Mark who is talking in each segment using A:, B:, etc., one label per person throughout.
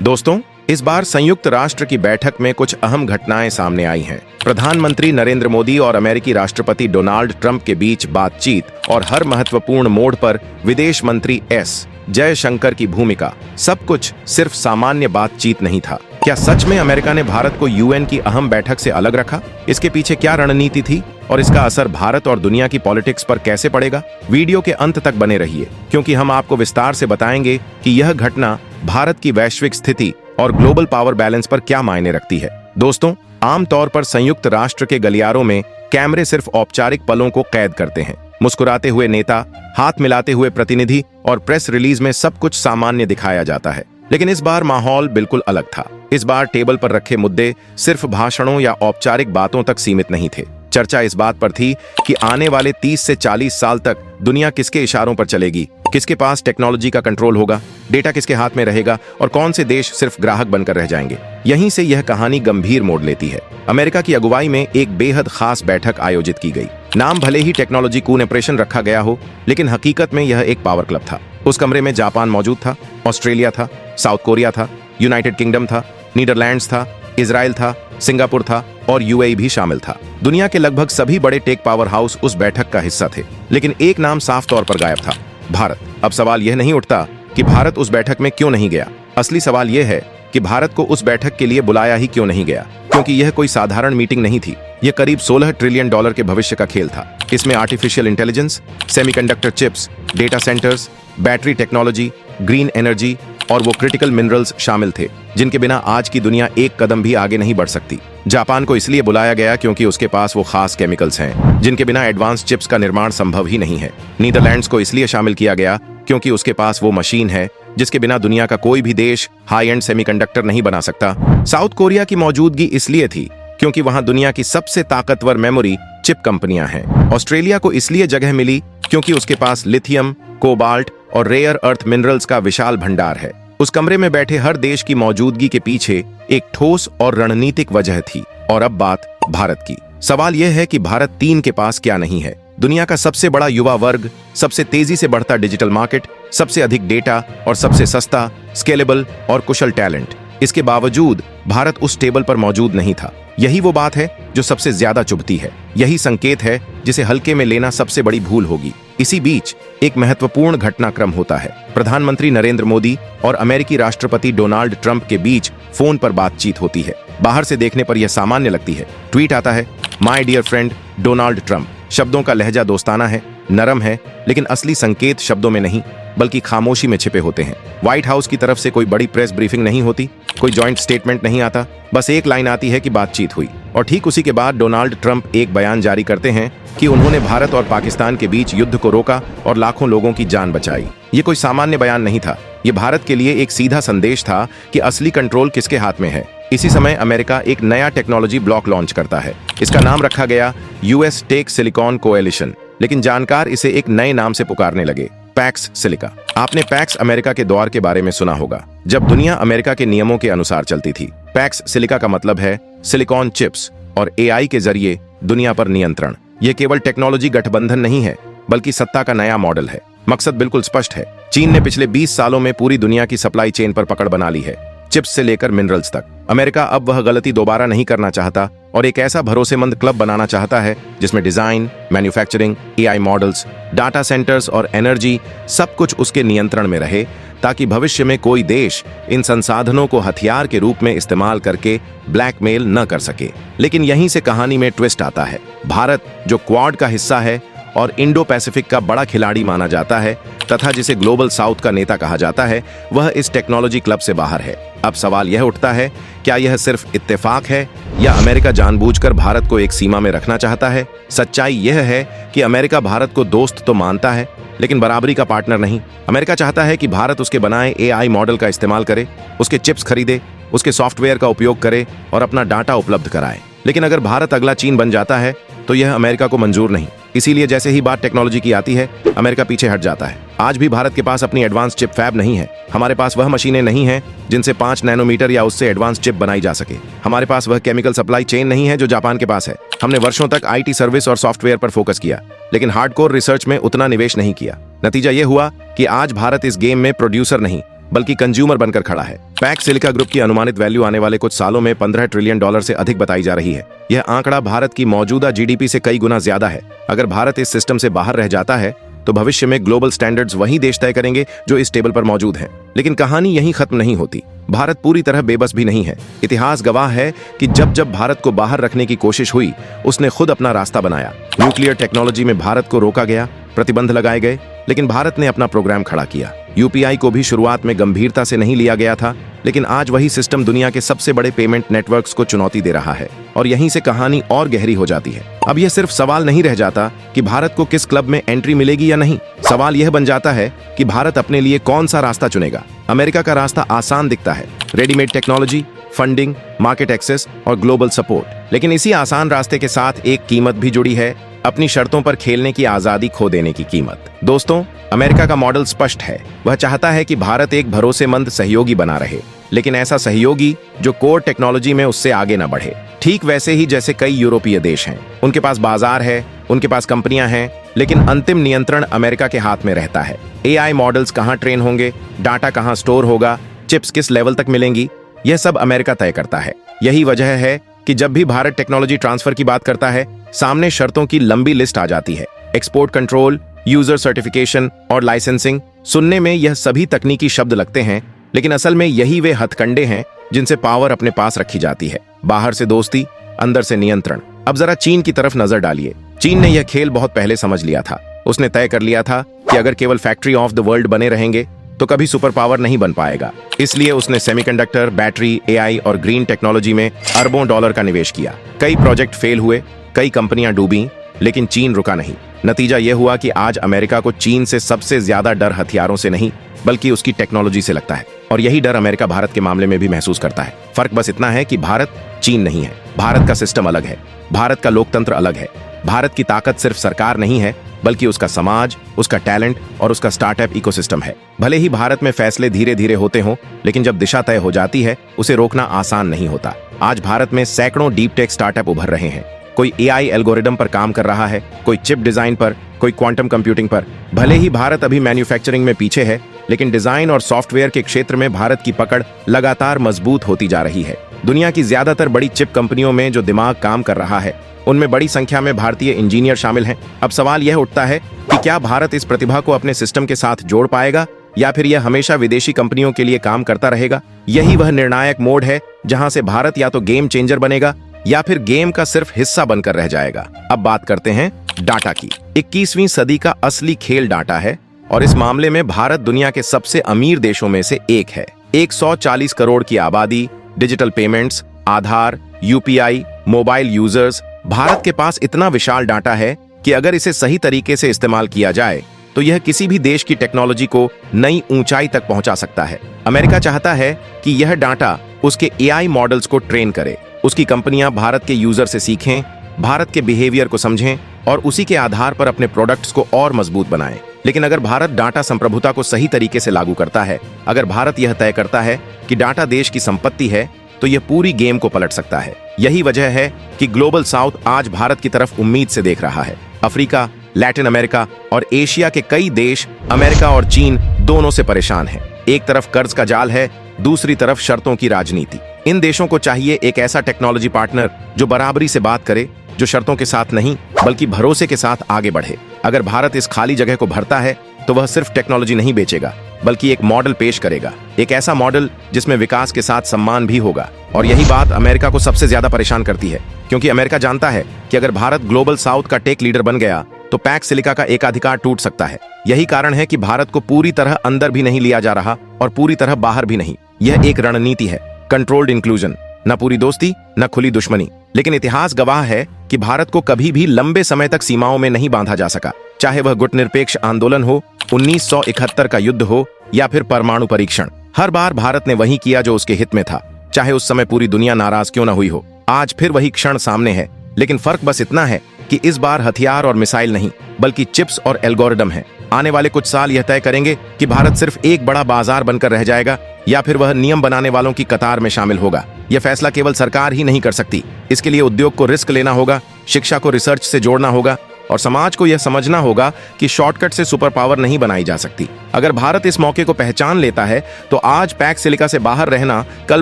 A: दोस्तों, इस बार संयुक्त राष्ट्र की बैठक में कुछ अहम घटनाएं सामने आई हैं। प्रधानमंत्री नरेंद्र मोदी और अमेरिकी राष्ट्रपति डोनाल्ड ट्रंप के बीच बातचीत और हर महत्वपूर्ण मोड़ पर विदेश मंत्री एस जयशंकर की भूमिका, सब कुछ सिर्फ सामान्य बातचीत नहीं था। क्या सच में अमेरिका ने भारत को यूएन की अहम बैठक से अलग रखा? इसके पीछे क्या रणनीति थी और इसका असर भारत और दुनिया की पॉलिटिक्स पर कैसे पड़ेगा? वीडियो के अंत तक बने रहिए, क्योंकि हम आपको विस्तार से बताएंगे कि यह घटना भारत की वैश्विक स्थिति और ग्लोबल पावर बैलेंस पर क्या मायने रखती है। दोस्तों, आमतौर पर संयुक्त राष्ट्र के गलियारों में कैमरे सिर्फ औपचारिक पलों को कैद करते हैं। मुस्कुराते हुए नेता, हाथ मिलाते हुए प्रतिनिधि और प्रेस रिलीज में सब कुछ सामान्य दिखाया जाता है। लेकिन इस बार माहौल बिल्कुल अलग था। इस बार टेबल पर रखे मुद्दे सिर्फ भाषणों या औपचारिक बातों तक सीमित नहीं थे। चर्चा इस बात पर थी कि आने वाले 30 से 40 साल तक दुनिया किसके इशारों पर चलेगी, किसके पास टेक्नोलॉजी का कंट्रोल होगा, डेटा किसके हाथ में रहेगा और कौन से देश सिर्फ ग्राहक बनकर रह जाएंगे। यहीं से यह कहानी गंभीर मोड़ लेती है। अमेरिका की अगुवाई में एक बेहद खास बैठक आयोजित की गई। नाम भले ही टेक्नोलॉजी कूनऑपरेशन रखा गया हो, लेकिन हकीकत में यह एक पावर क्लब था। उस कमरे में जापान मौजूद था, ऑस्ट्रेलिया था, साउथ कोरिया था, यूनाइटेड किंगडम था, नीदरलैंड्स था, इजराइल था, सिंगापुर था और यूएई भी शामिल था। दुनिया के लगभग सभी बड़े टेक पावर हाउस उस बैठक का हिस्सा थे, लेकिन एक नाम साफ तौर पर गायब था, भारत। अब सवाल यह नहीं उठता कि भारत उस बैठक में क्यों नहीं गया। असली सवाल यह है कि भारत को उस बैठक के लिए बुलाया ही क्यों नहीं गया, क्योंकि यह कोई साधारण मीटिंग नहीं थी। यह करीब $16 ट्रिलियन के भविष्य का खेल था। इसमें artificial intelligence, semiconductor chips, data centres, battery technology, green energy और वो क्रिटिकल मिनरल्स शामिल थे जिनके बिना आज की दुनिया एक कदम भी आगे नहीं बढ़ सकती। जापान को इसलिए बुलाया गया क्योंकि उसके पास वो खास केमिकल्स हैं जिनके बिना एडवांस चिप्स का निर्माण संभव ही नहीं है। नीदरलैंड्स को इसलिए शामिल किया गया क्योंकि उसके पास वो मशीन है जिसके बिना दुनिया का कोई भी देश हाई एंड सेमीकंडक्टर नहीं बना सकता। साउथ कोरिया की मौजूदगी इसलिए थी क्योंकि वहां दुनिया की सबसे ताकतवर मेमोरी चिप कंपनियां हैं। ऑस्ट्रेलिया को इसलिए जगह मिली क्योंकि उसके पास लिथियम, कोबाल्ट और रेयर अर्थ मिनरल्स का विशाल भंडार है। उस कमरे में बैठे हर देश की मौजूदगी के पीछे एक ठोस और रणनीतिक वजह थी। और अब बात भारत की। सवाल यह है कि भारत 3 के पास क्या नहीं है? दुनिया का सबसे बड़ा युवा वर्ग, सबसे तेजी से बढ़ता डिजिटल मार्केट, सबसे अधिक डेटा और सबसे सस्ता, स्केलेबल और कुशल टैलेंट। इसके बावजूद भारत उस टेबल पर मौजूद नहीं था। यही वो बात है जो सबसे ज्यादा चुभती है। यही संकेत है जिसे हल्के में लेना सबसे बड़ी भूल होगी। इसी बीच एक महत्वपूर्ण घटनाक्रम होता है। प्रधानमंत्री नरेंद्र मोदी और अमेरिकी राष्ट्रपति डोनाल्ड ट्रंप के बीच फोन पर बातचीत होती है। बाहर से देखने पर यह सामान्य लगती है। ट्वीट आता है, my dear friend Donald Trump. शब्दों का लहजा दोस्ताना है, नरम है, लेकिन असली संकेत शब्दों में नहीं बल्कि खामोशी में छिपे होते हैं। व्हाइट हाउस की तरफ से कोई बड़ी प्रेस ब्रीफिंग नहीं होती, कोई जॉइंट स्टेटमेंट नहीं आता, बस एक लाइन आती है कि बातचीत हुई। और ठीक उसी के बाद डोनाल्ड ट्रंप एक बयान जारी करते हैं कि उन्होंने भारत और पाकिस्तान के बीच युद्ध को रोका और लाखों लोगों की जान बचाई। ये कोई सामान्य बयान नहीं था। ये भारत के लिए एक सीधा संदेश था कि असली कंट्रोल किसके हाथ में है। इसी समय अमेरिका एक नया टेक्नोलॉजी ब्लॉक लॉन्च करता है। इसका नाम रखा गया यूएस टेक सिलिकॉन कोएलिशन, लेकिन जानकार इसे एक नए नाम से पुकारने लगे, पैक्स सिलिका। आपने पैक्स अमेरिका के द्वार के बारे में सुना होगा, जब दुनिया अमेरिका के नियमों के अनुसार चलती थी। पैक्स सिलिका का मतलब है सिलिकॉन चिप्स और एआई के जरिए दुनिया पर नियंत्रण। यह केवल टेक्नोलॉजी गठबंधन नहीं है, बल्कि सत्ता का नया मॉडल है। मकसद बिल्कुल स्पष्ट है। चीन ने पिछले 20 सालों में पूरी दुनिया की सप्लाई चेन पर पकड़ बना ली है, चिप्स से लेकर मिनरल्स तक। अमेरिका अब वह गलती दोबारा नहीं करना चाहता और एक ऐसा भरोसेमंद क्लब बनाना चाहता है जिसमें design, manufacturing, AI models, data centres और एनर्जी सब कुछ उसके नियंत्रण में रहे, ताकि भविष्य में कोई देश इन संसाधनों को हथियार के रूप में इस्तेमाल करके ब्लैकमेल न कर सके। लेकिन यहीं से कहानी में ट्विस्ट आता है। भारत, जो क्वाड का हिस्सा है और इंडो पैसिफिक का बड़ा खिलाड़ी माना जाता है तथा जिसे ग्लोबल साउथ का नेता कहा जाता है, वह इस टेक्नोलॉजी क्लब से बाहर है। अब सवाल यह उठता है, क्या यह सिर्फ इत्तेफाक है या अमेरिका जानबूझकर भारत को एक सीमा में रखना चाहता है? सच्चाई यह है कि अमेरिका भारत को दोस्त तो मानता है, लेकिन बराबरी का पार्टनर नहीं। अमेरिका चाहता है कि भारत उसके बनाए एआई मॉडल का इस्तेमाल करे, उसके चिप्स खरीदे, उसके सॉफ्टवेयर का उपयोग करे और अपना डाटा उपलब्ध कराए। लेकिन अगर भारत अगला चीन बन जाता है तो यह अमेरिका को मंजूर नहीं। इसीलिए जैसे ही बात टेक्नोलॉजी की आती है, अमेरिका पीछे हट जाता है। आज भी भारत के पास अपनी एडवांस चिप फैब नहीं है। हमारे पास वह मशीनें नहीं हैं जिनसे 5 नैनोमीटर या उससे एडवांस चिप बनाई जा सके। हमारे पास वह केमिकल सप्लाई चेन नहीं है जो जापान के पास है। हमने वर्षों तक आईटी सर्विस और सॉफ्टवेयर पर फोकस किया, लेकिन हार्डकोर रिसर्च में उतना निवेश नहीं किया। नतीजा यह हुआ कि आज भारत इस गेम में प्रोड्यूसर नहीं बल्कि कंज्यूमर बनकर खड़ा है। पैक्स सिलिका ग्रुप की अनुमानित वैल्यू आने वाले कुछ सालों में $15 ट्रिलियन से अधिक बताई जा रही है। यह आंकड़ा भारत की मौजूदा जीडीपी से कई गुना ज्यादा है। अगर भारत इस सिस्टम से बाहर रह जाता है तो भविष्य में ग्लोबल स्टैंडर्ड्स वही देश तय करेंगे जो इस टेबल पर मौजूद हैं। लेकिन कहानी यहीं खत्म नहीं होती। भारत पूरी तरह बेबस भी नहीं है। इतिहास गवाह है कि जब जब भारत को बाहर रखने की कोशिश हुई, उसने खुद अपना रास्ता बनाया। न्यूक्लियर टेक्नोलॉजी में भारत को रोका गया, प्रतिबंध लगाए गए, लेकिन भारत ने अपना प्रोग्राम खड़ा किया। यूपीआई को भी शुरुआत में गंभीरता से नहीं लिया गया था, लेकिन आज वही सिस्टम दुनिया के सबसे बड़े पेमेंट नेटवर्क्स को चुनौती दे रहा है। और यहीं से कहानी और गहरी हो जाती है। अब यह सिर्फ सवाल नहीं रह जाता कि भारत को किस क्लब में एंट्री मिलेगी या नहीं। सवाल यह बन जाता है कि भारत अपने लिए कौन सा रास्ता चुनेगा। अमेरिका का रास्ता आसान दिखता है, readymade technology, funding, market access और ग्लोबल सपोर्ट। लेकिन इसी आसान रास्ते के साथ एक कीमत भी जुड़ी है, अपनी शर्तों पर खेलने की आजादी खो देने की कीमत। दोस्तों, अमेरिका का मॉडल स्पष्ट है। वह चाहता है कि भारत एक भरोसेमंद सहयोगी बना रहे, लेकिन ऐसा सहयोगी जो कोर टेक्नोलॉजी में उससे आगे न बढ़े। ठीक वैसे ही जैसे कई यूरोपीय देश हैं। उनके पास बाजार है, उनके पास कंपनियां हैं, लेकिन अंतिम नियंत्रण अमेरिका के हाथ में रहता है। एआई मॉडल्स कहां ट्रेन होंगे, डाटा कहां स्टोर होगा, चिप्स किस लेवल तक मिलेंगी, यह सब अमेरिका तय करता है। यही वजह है कि जब भी भारत टेक्नोलॉजी ट्रांसफर की बात करता है, सामने शर्तों की लंबी लिस्ट आ जाती है। एक्सपोर्ट कंट्रोल, यूजर सर्टिफिकेशन और लाइसेंसिंग। सुनने में यह सभी तकनीकी शब्द लगते हैं, लेकिन असल में यही वे हथकंडे हैं जिनसे पावर अपने पास रखी जाती है। बाहर से दोस्ती, अंदर से नियंत्रण। अब जरा चीन की तरफ नजर डालिए। चीन ने यह खेल बहुत पहले समझ लिया था। उसने तय कर लिया था कि अगर केवल फैक्ट्री ऑफ द वर्ल्ड बने रहेंगे तो कभी सुपर पावर नहीं बन पाएगा। इसलिए उसने सेमीकंडक्टर, बैटरी, एआई और ग्रीन टेक्नोलॉजी में अरबों डॉलर का निवेश किया। कई प्रोजेक्ट फेल हुए, कई कंपनियां डूबी, लेकिन चीन रुका नहीं। नतीजा यह हुआ कि आज अमेरिका को चीन से सबसे ज्यादा डर हथियारों से नहीं, बल्कि उसकी टेक्नोलॉजी से लगता है। और यही डर अमेरिका भारत के मामले में भी महसूस करता है। फर्क बस इतना है कि भारत चीन नहीं है। भारत का सिस्टम अलग है, भारत का लोकतंत्र अलग है। भारत की ताकत सिर्फ सरकार नहीं है, बल्कि उसका समाज, उसका टैलेंट और उसका स्टार्टअप इकोसिस्टम है। भले ही भारत में फैसले धीरे धीरे होते हों, लेकिन जब दिशा तय हो जाती है, उसे रोकना आसान नहीं होता। आज भारत में सैकड़ों डीप टेक स्टार्टअप उभर रहे हैं। कोई एआई एल्गोरिदम पर काम कर रहा है, कोई चिप डिजाइन पर, कोई क्वांटम कंप्यूटिंग पर। भले ही भारत अभी मैन्युफैक्चरिंग में पीछे है, लेकिन डिजाइन और सॉफ्टवेयर के क्षेत्र में भारत की पकड़ लगातार मजबूत होती जा रही है। दुनिया की ज्यादातर बड़ी चिप कंपनियों में जो दिमाग काम कर रहा है, उनमें बड़ी संख्या में भारतीय इंजीनियर शामिल हैं। अब सवाल यह उठता है कि क्या भारत इस प्रतिभा को अपने सिस्टम के साथ जोड़ पाएगा, या फिर यह हमेशा विदेशी कंपनियों के लिए काम करता रहेगा। यही वह निर्णायक मोड़ है जहां से भारत या तो गेम चेंजर बनेगा या फिर गेम का सिर्फ हिस्सा बनकर रह जाएगा। अब बात करते हैं डाटा की। 21वीं सदी का असली खेल डाटा है, और इस मामले में भारत दुनिया के सबसे अमीर देशों में से एक है। 140 करोड़ की आबादी, डिजिटल पेमेंट्स, आधार, यूपीआई, मोबाइल यूजर्स। भारत के पास इतना विशाल डाटा है कि अगर इसे सही तरीके से इस्तेमाल किया जाए तो यह किसी भी देश की टेक्नोलॉजी को नई ऊंचाई तक पहुंचा सकता है। अमेरिका चाहता है कि यह डाटा उसके एआई मॉडल्स को ट्रेन करे। उसकी कंपनियां भारत के यूजर से सीखें, भारत के बिहेवियर को समझें और उसी के आधार पर अपने प्रोडक्ट्स को और मजबूत बनाएं। लेकिन अगर भारत डाटा संप्रभुता को सही तरीके से लागू करता है, अगर भारत यह तय करता है कि डाटा देश की संपत्ति है, तो यह पूरी गेम को पलट सकता है। यही वजह है कि ग्लोबल साउथ आज भारत की तरफ उम्मीद से देख रहा है। अफ्रीका, लैटिन अमेरिका और एशिया के कई देश अमेरिका और चीन दोनों से परेशान हैं। एक तरफ कर्ज का जाल है, दूसरी तरफ शर्तों की राजनीति। इन देशों को चाहिए एक ऐसा टेक्नोलॉजी पार्टनर जो बराबरी से बात करे, जो शर्तों के साथ नहीं बल्कि भरोसे के साथ आगे बढ़े। अगर भारत इस खाली जगह को भरता है तो वह सिर्फ टेक्नोलॉजी नहीं बेचेगा, बल्कि एक मॉडल पेश करेगा। एक ऐसा मॉडल जिसमें विकास के साथ सम्मान भी होगा। और यही बात अमेरिका को सबसे ज्यादा परेशान करती है, क्योंकि अमेरिका जानता है कि अगर भारत ग्लोबल साउथ का टेक लीडर बन गया तो पैक्स सिलिका का एकाधिकार टूट सकता है। यही कारण है कि भारत को पूरी तरह अंदर भी नहीं लिया जा रहा और पूरी तरह बाहर भी नहीं। यह एक रणनीति है, कंट्रोल्ड इंक्लूजन। न पूरी दोस्ती, न खुली दुश्मनी। लेकिन इतिहास गवाह है कि भारत को कभी भी लंबे समय तक सीमाओं में नहीं बांधा जा सका, चाहे वह गुटनिरपेक्ष आंदोलन हो, 1971 का युद्ध हो या फिर परमाणु परीक्षण। हर बार भारत ने वही किया जो उसके हित में था, चाहे उस समय पूरी दुनिया नाराज क्यों न हुई हो। आज फिर वही क्षण सामने है, लेकिन फर्क बस इतना है कि इस बार हथियार और मिसाइल नहीं, बल्कि चिप्स और एल्गोरिदम है। आने वाले कुछ साल यह तय करेंगे कि भारत सिर्फ एक बड़ा बाजार बनकर रह जाएगा या फिर वह नियम बनाने वालों की कतार में शामिल होगा। यह फैसला केवल सरकार ही नहीं कर सकती। इसके लिए उद्योग को रिस्क लेना होगा, शिक्षा को रिसर्च से जोड़ना होगा और समाज को यह समझना होगा कि शॉर्टकट से सुपर पावर नहीं बनाई जा सकती। अगर भारत इस मौके को पहचान लेता है तो आज पैक्स सिलिका से बाहर रहना कल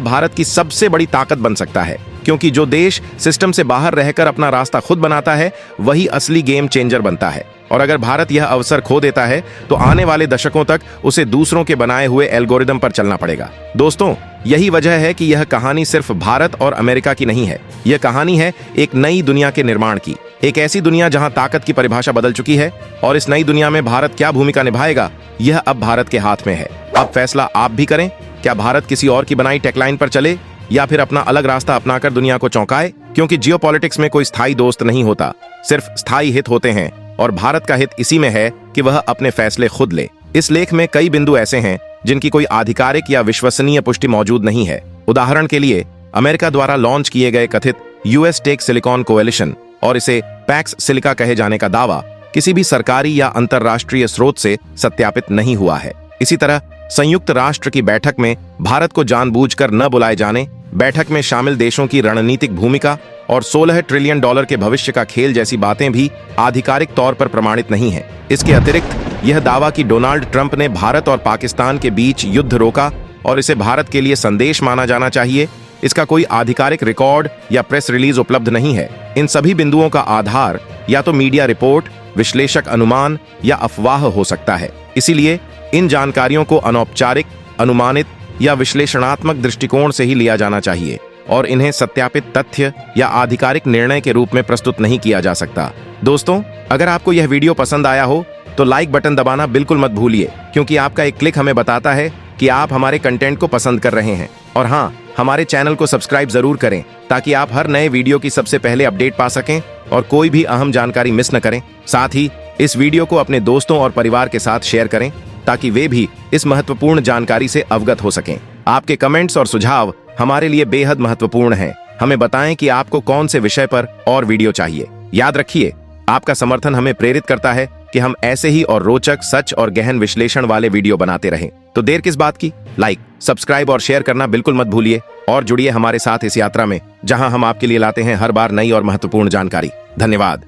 A: भारत की सबसे बड़ी ताकत बन सकता है, क्योंकि जो देश सिस्टम से बाहर रहकर अपना रास्ता खुद बनाता है वही असली गेम चेंजर बनता है। और अगर भारत यह अवसर खो देता है तो आने वाले दशकों तक उसे दूसरों के बनाए हुए एल्गोरिदम पर चलना पड़ेगा। दोस्तों, यही वजह है कि यह कहानी सिर्फ भारत और अमेरिका की नहीं है। यह कहानी है एक नई दुनिया के निर्माण की, एक ऐसी दुनिया जहां ताकत की परिभाषा बदल चुकी है। और इस नई दुनिया में भारत क्या भूमिका निभाएगा, यह अब भारत के हाथ में है। अब फैसला आप भी करें, क्या भारत किसी और की बनाई टेकलाइन पर चले या फिर अपना अलग रास्ता अपनाकर दुनिया को चौंकाए। क्योंकि जियोपॉलिटिक्स में कोई स्थायी दोस्त नहीं होता, सिर्फ स्थायी हित होते हैं, और भारत का हित इसी में है कि वह अपने फैसले खुद ले। इस लेख में कई बिंदु ऐसे हैं जिनकी कोई आधिकारिक या विश्वसनीय पुष्टि मौजूद नहीं है। उदाहरण के लिए, अमेरिका द्वारा लॉन्च किए गए कथित यूएस टेक सिलिकॉन कोएलिशन और इसे पैक्स सिलिका कहे जाने का दावा किसी भी सरकारी या अंतरराष्ट्रीय स्रोत से सत्यापित नहीं हुआ है। इसी तरह संयुक्त राष्ट्र की बैठक में भारत को जानबूझकर न बुलाए जाने, बैठक में शामिल देशों की रणनीतिक भूमिका और $16 ट्रिलियन के भविष्य का खेल जैसी बातें भी आधिकारिक तौर पर प्रमाणित नहीं है। इसके अतिरिक्त यह दावा कि डोनाल्ड ट्रंप ने भारत और पाकिस्तान के बीच युद्ध रोका और इसे भारत के लिए संदेश माना जाना चाहिए, इसका कोई आधिकारिक रिकॉर्ड या प्रेस रिलीज उपलब्ध नहीं है। इन सभी बिंदुओं का आधार या तो मीडिया रिपोर्ट, विश्लेषक अनुमान या अफवाह हो सकता है। इसीलिए इन जानकारियों को अनौपचारिक, अनुमानित या विश्लेषणात्मक दृष्टिकोण से ही लिया जाना चाहिए और इन्हें सत्यापित तथ्य या आधिकारिक निर्णय के रूप में प्रस्तुत नहीं किया जा सकता। दोस्तों, अगर आपको यह वीडियो पसंद आया हो तो लाइक बटन दबाना बिल्कुल मत भूलिए, क्योंकि आपका एक क्लिक हमें बताता है कि आप हमारे कंटेंट को पसंद कर रहे हैं। और हाँ, हमारे चैनल को सब्सक्राइब जरूर करें ताकि आप हर नए वीडियो की सबसे पहले अपडेट पा सकें और कोई भी अहम जानकारी मिस न करें। साथ ही इस वीडियो को अपने दोस्तों और परिवार के साथ शेयर करें ताकि वे भी इस महत्वपूर्ण जानकारी से अवगत हो सकें। आपके कमेंट्स और सुझाव हमारे लिए बेहद महत्वपूर्ण हैं। हमें बताएं कि आपको कौन से विषय पर और वीडियो चाहिए। याद रखिए, आपका समर्थन हमें प्रेरित करता है कि हम ऐसे ही और रोचक, सच और गहन विश्लेषण वाले वीडियो बनाते रहें। तो देर किस बात की, लाइक, सब्सक्राइब और शेयर करना बिल्कुल मत भूलिए और जुड़िए हमारे साथ इस यात्रा में, जहां हम आपके लिए लाते हैं हर बार नई और महत्वपूर्ण जानकारी। धन्यवाद।